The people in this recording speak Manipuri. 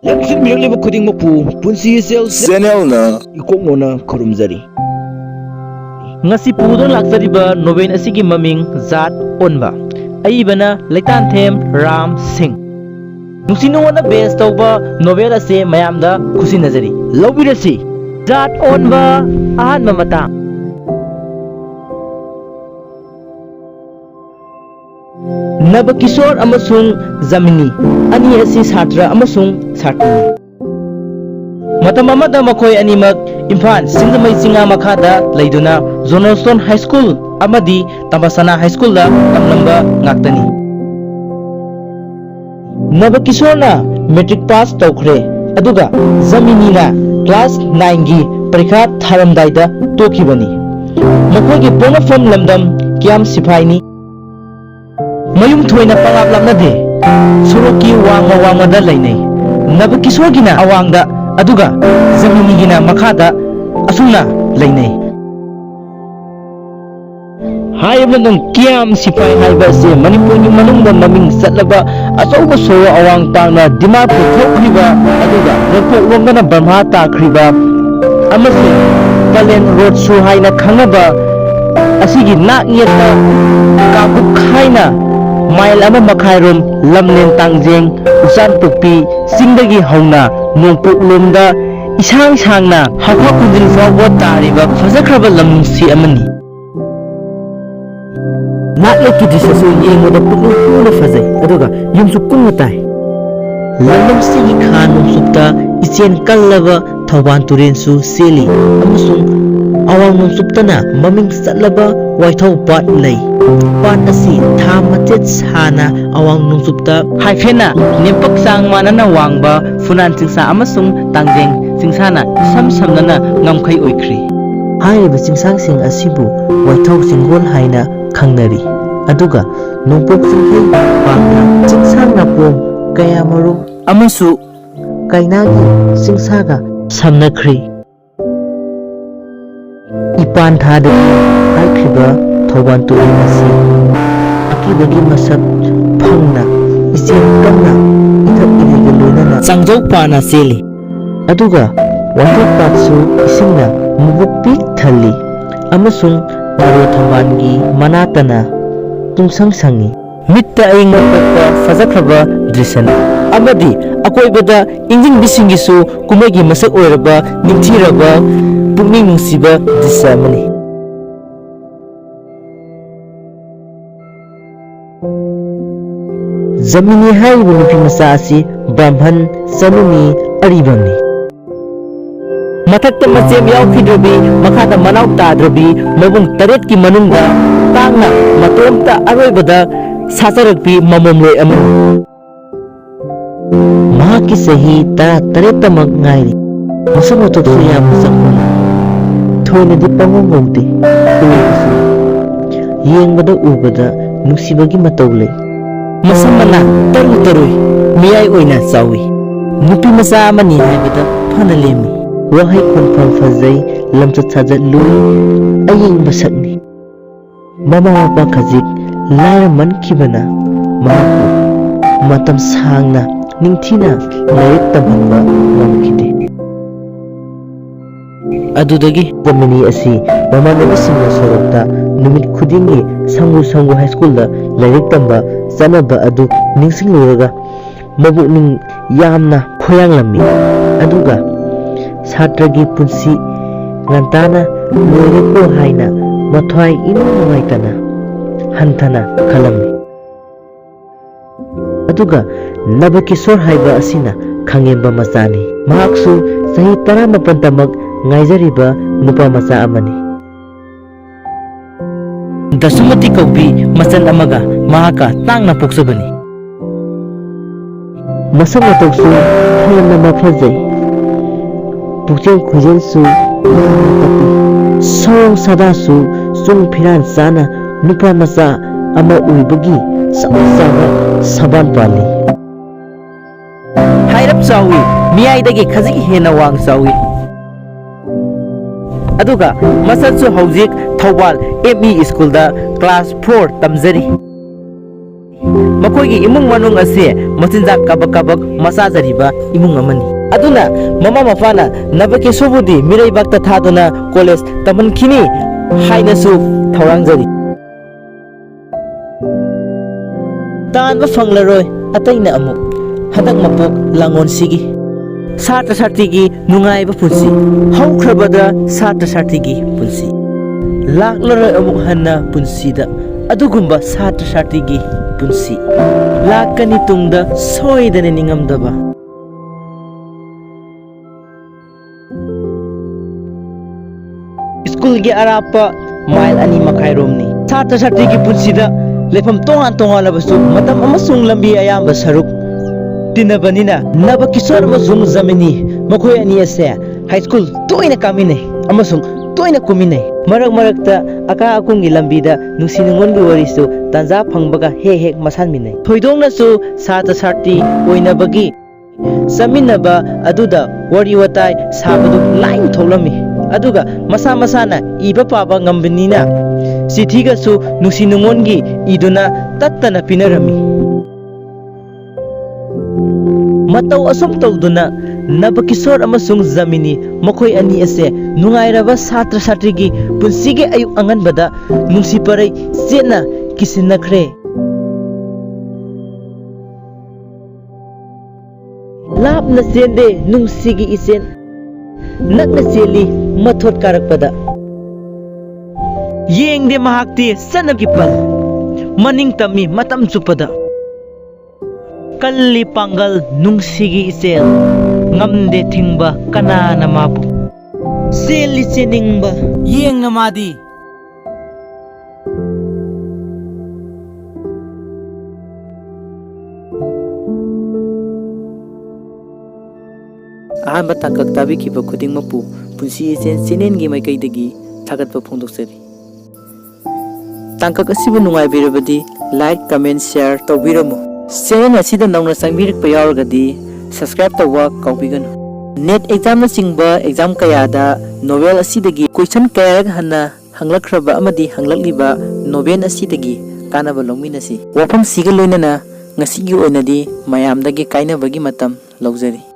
ꯂꯦꯡꯁꯤꯟꯕꯤꯔꯛꯂꯤꯕ ꯈꯨꯗꯤꯡꯃꯛꯄꯨ ꯄꯨꯟꯁꯤ ꯆꯦꯅꯦꯜꯅ ꯏꯀꯣꯛꯅꯣꯅ ꯈꯨꯔꯨꯝꯖꯔꯤ꯫ ngasi pudon laksariba novel asigi maming Zat Onba aibana Leitanthem Ram Singh nungsinungona base tauba novel ase mayamda khusinajari lobirasi Zat Onba ahanba matang Nabakishore amasung Jamini ani asi satra amasung satni matam amada makhoi animak Imphal Singdamai Singa makhada leiduna Johnstone High School amadi Tambasana High School da tamnamba ngaktani Nabakishore na metric pass tawkhre aduga Jamini na class 9 gi parikha tharamdai da tokhibani makhoi gi ponafam lamdam kiam siphai mayum thoina pangap lamnade suroki wanga da leinai Nabakishore gina awangda aduga Jamini gina makhada asuna leinai haibandang kiam sipai haiba se Manipur ni manungda maming satlaba asoba soro awang pangna Dimapur thokriba aduga Nopok lomgana Burma takriba amasi Palen Road Show haina khangaba asigi nak yetna kabuk khaina mail ama makhairom lamnen tangjeng usan pukpi singdagi hauna Nopok lomda isang sangna hakwa kunjin fawwa tariba fajakraba lamsi amani nakleki disasu yengoda puklu fajai aduga yumsu kunga tai lamsi khan numsupta ichen kallaba Thauban Turensu seli amasung awang numsuptana maming satlaba Waithau Pat lei pat asi tha machet sana awang numsupta haifena nempak sang manana wangba funan singsa amasung tangjeng singsana samnana ngamkhai oikhri haiba singsang asibu Waithau Singgol haina khangnari aduga nongpok singkhai pangna singsangna pom kaya marum amasu kainagi singsaga samnakhri ipan thada haikriba Thauban Turen asi akibagi masak phangna isen kamna ithak iliga loinana changjau pana seli aduga Waithau Patsu isingna mubuk pik thali amasung Maro Thambangi manatana tungsang sangi mitta ainga patpa fajakraba drisana amadi akoibada injing bisingisu kumagi masak oiraba ningthiraba pukning nungsiba disamani Jamini haibu nupi masa asi Brahman Sanumi aribamni mathakta machem yaukhidrabi makhada manaw tadrabi mabung taret ki manungda tangna matomta aroibada sacharakpi mamomloi ama mahaki sahi tara tarettamak ngairi masamotok suya masakman thoina di pangongongde uisu yengbada ubada nungsibagi matawlei masamana tarui miyai oina chawi nupi masa amani haibada phana lemi wahai khonphal fazai lamchat sajat lui ayeng basakni mama mapa khajik laira mankibana mahaku matam sangna ningthina laik tamhamba ngamkhide adudagi Jamini asi mamanabi singna sorokta numit khudingi sangu high school da laik tamba sanaba adu ningsing loraga mabukning yamna khoyanglammi aduga Satragi punsi ngantana loirepo haina mathwai inungai kana hantana khalami aduga Nabakishore haiba asina khangemba machani mahaksu sahi 14 tamak ngaijariba nupa macha amani Dasumati kaubi machan amaga mahaka tangna poksabani masang atoksu thalamna mafajai Pukcheng Khujen su Tapi Sorong Sada su Sung Phiran Sana Nupa Masa Ama Uibagi Sama Saban Pali Hairap Sawi Miyai Dagi Khaziki Hena Wang Sawi Aduga Masatsu Haujik Thauban ME School da Class 4 Tamzari ꯃꯈꯣꯏꯒꯤ ꯏꯃꯨꯡ ꯃꯅꯨꯡ ꯑꯁꯤ ꯃꯆꯤꯟꯖꯥꯛ ꯀꯥꯕꯛ ꯃꯆꯥꯖꯔꯤꯕ ꯏꯃꯨꯡ ꯑꯃꯅꯤ ꯑꯗꯨꯅ ꯃꯃꯥ ꯃꯄꯥꯅ ꯅꯕꯀꯤꯁꯣꯔꯕꯨꯗꯤ ꯃꯤꯔꯩꯕꯥꯛꯇ ꯊꯥꯗꯨꯅ ꯀꯣꯂꯦꯖ ꯇꯝꯍꯟꯈꯤꯅꯤ ꯍꯥꯏꯅꯁꯨ ꯊꯧꯔꯥꯡꯖꯔꯤ ꯇꯥꯟꯕ ꯐꯪꯂꯔꯣꯏ ꯑꯇꯩꯅ ꯑꯃꯨꯛ ꯍꯟꯗꯛ ꯃꯄꯣꯛ ꯂꯥꯡꯒꯣꯜꯁꯤꯒꯤ ꯁꯥꯇ꯭ꯔ ꯁꯥꯇ꯭ꯔꯤꯒꯤ ꯅꯨꯡꯉꯥꯏꯕ ꯄꯨꯟꯁꯤ ꯍꯧꯈ꯭ꯔꯕꯗ ꯁꯥꯇ꯭ꯔ ꯁꯥꯇ꯭ꯔꯤꯒꯤ ꯄꯨꯟꯁꯤ ꯂꯥꯛꯂꯔꯣꯏ ꯑꯃꯨꯛ ꯍꯟꯅ ꯄꯨꯟꯁꯤꯗ ꯑꯗꯨꯒꯨꯝꯕ ꯁꯥꯇ꯭ꯔ ꯁꯥꯇ꯭ꯔꯤꯒꯤ ꯄꯨꯟꯁꯤ ꯂꯥꯛꯀꯅꯤ ꯇꯨꯡꯗ ꯁꯣꯏꯗꯅ ꯅꯤꯡꯉꯝꯗꯕ ꯁ꯭ꯀꯨꯜꯒꯤ ꯑꯔꯥꯞꯄ ꯃꯥꯏꯜ 2.5 ꯔꯣꯝꯅꯤ ꯁꯥꯇ꯭ꯔ ꯁꯥꯇ꯭ꯔꯤꯒꯤ ꯄꯨꯟꯁꯤꯗ ꯂꯩꯐꯝ ꯇꯣꯉꯥꯜꯂꯕꯁꯨ ꯃꯇꯝ ꯑꯃꯁꯨꯡ ꯂꯝꯕꯤ ꯑꯌꯥꯝꯕ ꯁꯔꯨꯛ ꯇꯤꯟꯅꯕꯅꯤꯅ ꯅꯕꯀꯤꯁꯣꯔ ꯑꯃꯁꯨꯡ ꯖꯃꯤꯅꯤ ꯃꯈꯣꯏ ꯑꯅꯤ ꯑꯁꯦ ꯍꯥꯏ ꯁ꯭ꯀꯨꯜ ꯇꯣꯏꯅ ꯀꯥꯃꯤꯟꯅꯩ ꯑꯃꯁꯨꯡ ꯇꯣꯏꯅ ꯀꯨꯝꯃꯤꯟꯅꯩ ꯃꯔꯛ ꯃꯔꯛꯇ ꯑꯀꯥ ꯑꯀꯨꯝꯒꯤ ꯂꯝꯕꯤꯗ ꯅꯨꯡꯁꯤ ꯅꯨꯡꯉꯣꯟꯒꯤ ꯋꯥꯔꯤꯁꯨ ꯇꯥꯟꯖꯥ ꯐꯪꯕꯒ ꯍꯦꯛ ꯃꯁꯥꯟꯃꯤꯟꯅꯩ ꯊꯣꯏꯗꯣꯛꯅꯁꯨ ꯁꯥꯇ꯭ꯔ ꯁꯥꯇ꯭ꯔꯤ ꯑꯣꯏꯅꯕꯒꯤ ꯆꯠꯃꯤꯟꯅꯕ ꯑꯗꯨꯗ ꯋꯥꯔꯤ ꯋꯥꯇꯥꯏ ꯁꯥꯕꯗꯨ ꯂꯥꯏꯅ ꯊꯣꯛꯂꯝꯃꯤ ꯑꯗꯨꯒ ꯃꯁꯥ ꯃꯁꯥꯅ ꯏꯕ ꯄꯥꯕ ꯉꯝꯕꯅꯤꯅ ꯆꯤꯊꯤꯒꯁꯨ ꯅꯨꯡꯁꯤ ꯅꯨꯡꯉꯣꯟꯒꯤ ꯏꯗꯨꯅ ꯇꯠꯇꯅ ꯄꯤꯅꯔꯝꯃꯤ ꯃꯇꯧ ꯑꯁꯨꯝ ꯇꯧꯗꯨꯅ ꯅꯕꯀꯤꯁꯣꯔ ꯑꯃꯁꯨꯡ ꯖꯃꯤꯅꯤ ꯃꯈꯣꯏ ꯑꯅꯤ ꯑꯁꯦ ꯅꯨꯡꯉꯥꯏꯔꯕ ꯁꯥꯇ꯭ꯔ ꯁꯥꯇ꯭ꯔꯤꯒꯤ ꯄꯨꯟꯁꯤꯒꯤ ꯑꯌꯨꯛ ꯑꯉꯟꯕꯗ ꯅꯨꯡꯁꯤ ꯄꯔꯩ ꯆꯦꯠꯅ ꯀꯤꯁꯤꯟꯅꯈ꯭ꯔꯦ ꯂꯥꯞꯅ ꯆꯦꯟꯗꯦ ꯅꯨꯡꯁꯤꯒꯤ ꯏꯆꯦꯟ ꯅꯛꯅ ꯆꯦꯜꯂꯤ ꯃꯊꯣꯠ ꯀꯥꯔꯛꯄꯗ ꯌꯦꯡꯗꯦ ꯃꯍꯥꯛꯇꯤ ꯆꯠꯅꯕꯤ ꯄꯜ ꯃꯅꯤꯡ ꯇꯝꯃꯤ ꯃꯇꯝ ꯆꯨꯞꯄꯗ ꯀꯜꯂꯤ ꯄꯥꯡꯒꯜ ꯅꯨꯡꯁꯤꯒꯤ ꯏꯆꯦꯜ ꯉꯝꯗꯦ ꯊꯤꯡꯕ ꯀꯅꯥꯅ ꯃꯥꯕꯨ ꯆꯦꯜꯂꯤ ꯆꯦꯟꯅꯤꯡꯕ ꯌꯦꯡꯅ ꯃꯥꯗꯤ ꯑꯍꯥꯟꯕ ꯇꯥꯡꯀꯛ ꯇꯥꯕꯤꯈꯤꯕ ꯈꯨꯗꯤꯡꯃꯛꯄꯨ ꯄꯨꯟꯁꯤ ꯏꯆꯦꯟ ꯆꯦꯅꯦꯜꯒꯤ ꯃꯥꯏꯀꯩꯗꯒꯤ ꯊꯥꯒꯠꯄ ꯐꯣꯡꯗꯣꯛꯆꯔꯤ ꯇꯥꯡꯀꯛ ꯑꯁꯤꯕꯨ ꯅꯨꯡꯉꯥꯏꯕꯤꯔꯕꯗꯤ ꯂꯥꯏꯛ ꯀꯃꯦꯟ ꯁꯦꯌꯔ ꯇꯧꯕꯤꯔꯝꯃꯨ ꯆꯦꯅꯦꯜ ꯑꯁꯤꯗ ꯅꯧꯅ ꯆꯪꯕꯤꯔꯛꯄ ꯌꯥꯎꯔꯒꯗꯤ ꯁꯕꯁꯀ꯭ꯔꯥꯏꯕ ꯇꯧꯕ ꯀꯥꯎꯕꯤꯒꯅꯨ ꯅꯦꯠ ꯑꯦꯛꯖꯥꯝꯅꯆꯤꯡꯕ ꯑꯦꯛꯖꯥꯝ ꯀꯌꯥꯗ ꯅꯣꯚꯦꯜ ꯑꯁꯤꯗꯒꯤ ꯀꯣꯏꯁꯟ ꯀꯌꯥꯔꯛ ꯍꯟꯅ ꯍꯪꯂꯛꯈ꯭ꯔꯕ ꯑꯃꯗꯤ ꯍꯪꯂꯛꯂꯤꯕ ꯅꯣꯚꯦꯜ ꯑꯁꯤꯗꯒꯤ ꯀꯥꯟꯅꯕ ꯂꯧꯃꯤꯟꯅꯁꯤ ꯋꯥꯐꯝꯁꯤꯒ ꯂꯣꯏꯅꯅ ꯉꯁꯤꯒꯤ ꯑꯣꯏꯅꯗꯤ ꯃꯌꯥꯝꯗꯒꯤ ꯀꯥꯏꯅꯕꯒꯤ ꯃꯇꯝ ꯂꯧꯖꯔꯤ